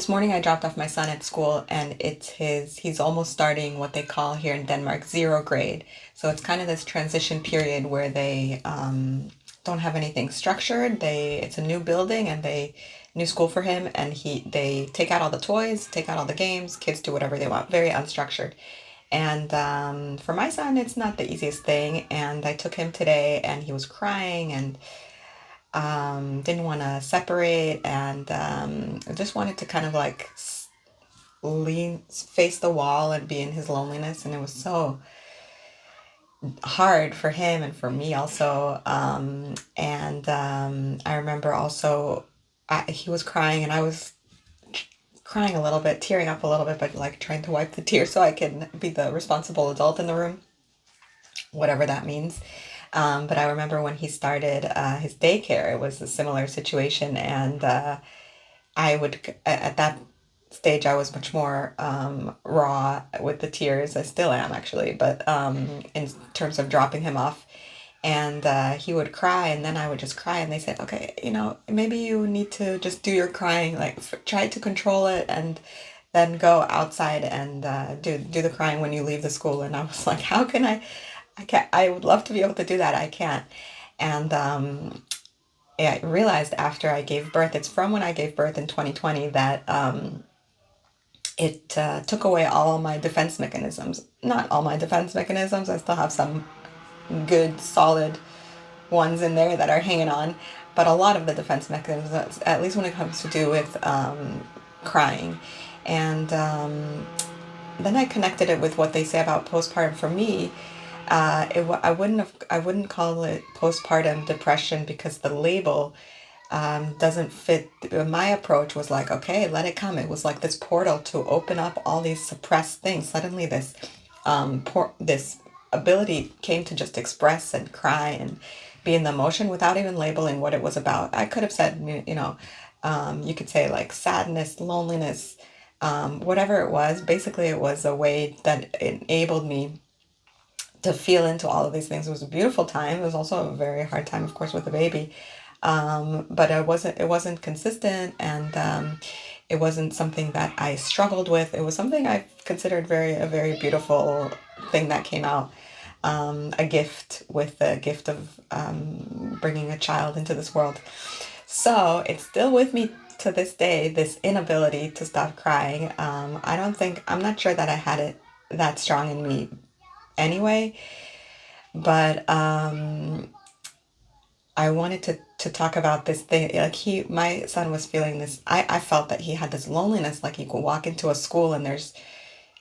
This morning I dropped off my son at school and he's almost starting what they call here in Denmark zero grade. So it's kind of this transition period where they don't have anything structured. It's a new building and new school for him, and they take out all the toys, take out all the games, kids do whatever they want, very unstructured. And for my son, it's not the easiest thing. And I took him today and he was crying and didn't want to separate, and just wanted to kind of like lean, face the wall and be in his loneliness. And it was so hard for him and for me also. And I remember also he was crying and I was crying a little bit, tearing up a little bit, but like trying to wipe the tears so I can be the responsible adult in the room, whatever that means. But I remember when he started his daycare, it was a similar situation. And I would, at that stage, I was much more raw with the tears. I still am, actually, but in terms of dropping him off. And he would cry, and then I would just cry. And they said, okay, maybe you need to just do your crying, like try to control it, and then go outside and do the crying when you leave the school. And I was like, how can I? I can't. I would love to be able to do that. I can't. And yeah, I realized after I gave birth, it's from when I gave birth in 2020 that it took away all my defense mechanisms. Not all my defense mechanisms. I still have some good, solid ones in there that are hanging on. But a lot of the defense mechanisms, at least when it comes to do with crying. And then I connected it with what they say about postpartum. For me, I wouldn't call it postpartum depression because the label doesn't fit. My approach was like, okay, let it come. It was like this portal to open up all these suppressed things. Suddenly, this ability came to just express and cry and be in the emotion without even labeling what it was about. I could have said, you could say like sadness, loneliness, whatever it was. Basically, it was a way that enabled me to feel into all of these things. It was a beautiful time. It was also a very hard time, of course, with the baby. But it wasn't consistent, and it wasn't something that I struggled with. It was something I considered a very beautiful thing that came out. A gift, with the gift of bringing a child into this world. So it's still with me to this day, this inability to stop crying. I'm not sure that I had it that strong in me anyway, but I wanted to talk about this thing. Like my son was feeling this. I felt that he had this loneliness. Like, you could walk into a school and there's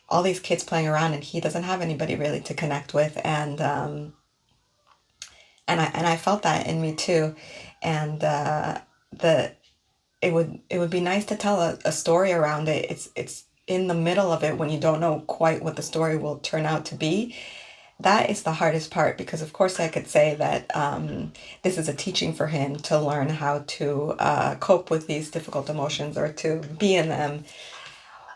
all these kids playing around, and he doesn't have anybody really to connect with. And I felt that in me too. And the it would be nice to tell a story around it. It's in the middle of it when you don't know quite what the story will turn out to be. That is the hardest part, because of course I could say that this is a teaching for him to learn how to cope with these difficult emotions, or to be in them,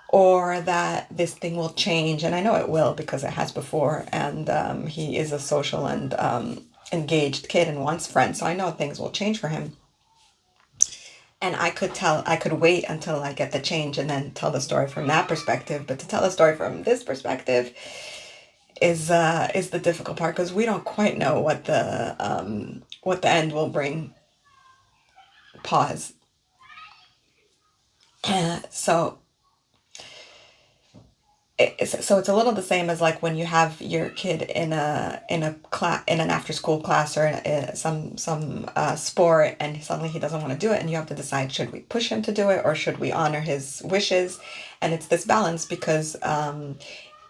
or that this thing will change. And I know it will, because it has before. And he is a social and engaged kid and wants friends. So I know things will change for him. And I could wait until I get the change and then tell the story from that perspective. But to tell the story from this perspective is the difficult part, because we don't quite know what the end will bring. Pause. So it's a little the same as like when you have your kid in a class, in an after school class, or in some sport, and suddenly he doesn't want to do it, and you have to decide, should we push him to do it, or should we honor his wishes? And it's this balance, because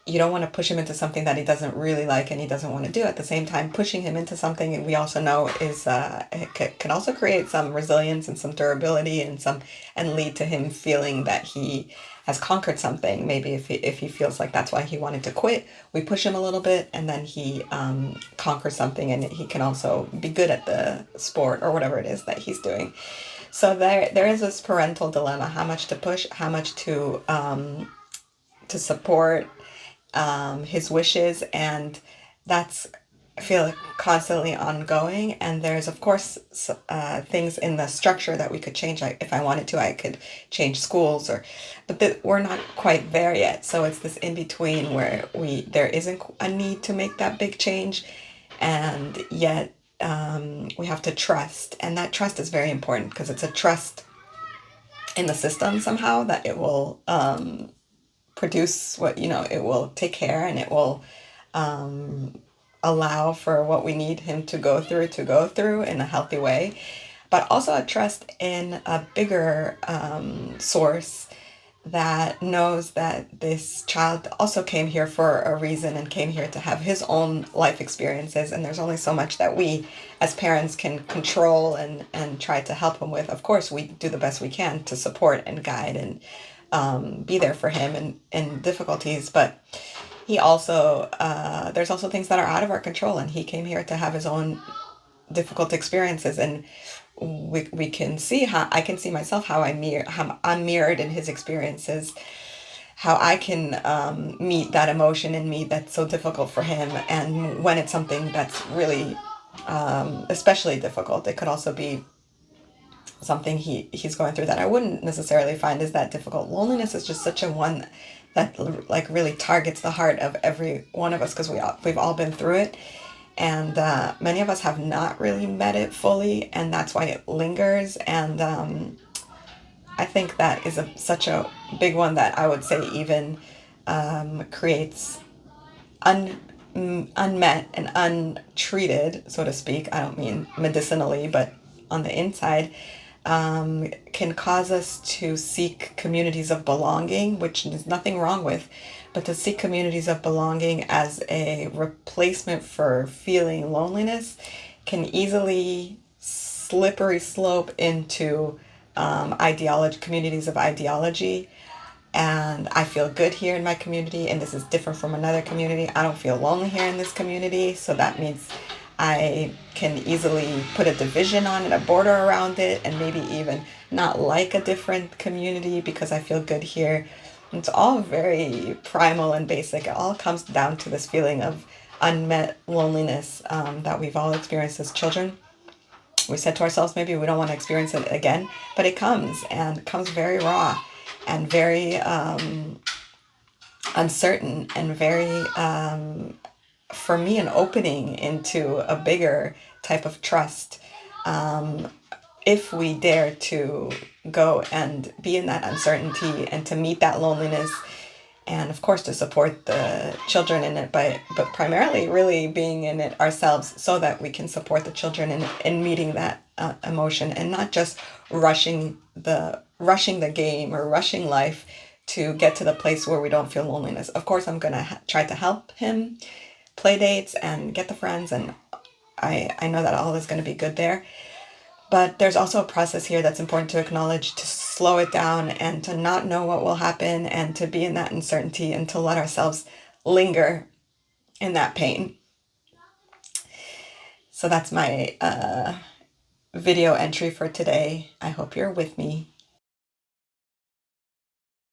you don't want to push him into something that he doesn't really like and he doesn't want to do. At the same time, pushing him into something we also know is can also create some resilience and some durability, and lead to him feeling that he has conquered something. Maybe if he feels like that's why he wanted to quit, we push him a little bit, and then he conquers something, and he can also be good at the sport or whatever it is that he's doing. So there is this parental dilemma: how much to push, how much to support his wishes. And that's feel constantly ongoing. And there's, of course, things in the structure that we could change. If I wanted to, I could change schools, but we're not quite there yet. So it's this in between where there isn't a need to make that big change, and yet we have to trust, and that trust is very important because it's a trust in the system somehow that it will produce what, it will take care, and it will allow for what we need him to go through in a healthy way, but also a trust in a bigger source that knows that this child also came here for a reason and came here to have his own life experiences. And there's only so much that we as parents can control and try to help him with. Of course, we do the best we can to support and guide and be there for him in difficulties, but he also, there's also things that are out of our control, and he came here to have his own difficult experiences. And we can see how I can see myself, how I'm mirrored in his experiences, how I can meet that emotion in me that's so difficult for him. And when it's something that's really especially difficult, it could also be something he's going through that I wouldn't necessarily find is that difficult. Loneliness is just such a one that like really targets the heart of every one of us, because we've all been through it, and many of us have not really met it fully, and that's why it lingers. And I think that is such a big one that I would say even creates unmet and untreated, so to speak. I don't mean medicinally, but on the inside, can cause us to seek communities of belonging, which there's nothing wrong with, but to seek communities of belonging as a replacement for feeling loneliness can easily slippery slope into communities of ideology. And I feel good here in my community, and this is different from another community. I don't feel lonely here in this community, so that means I can easily put a division on it, a border around it, and maybe even not like a different community because I feel good here. It's all very primal and basic. It all comes down to this feeling of unmet loneliness that we've all experienced as children. We said to ourselves, maybe we don't want to experience it again, but it comes, and it comes very raw and very uncertain, and very, for me, an opening into a bigger type of trust. If we dare to go and be in that uncertainty and to meet that loneliness, and of course to support the children in it, but primarily really being in it ourselves so that we can support the children in meeting that emotion, and not just rushing the game or rushing life to get to the place where we don't feel loneliness. Of course, I'm going to try to help him play dates and get the friends, and I know that all is going to be good there. But there's also a process here that's important to acknowledge, to slow it down and to not know what will happen, and to be in that uncertainty and to let ourselves linger in that pain. So that's my video entry for today. I hope you're with me.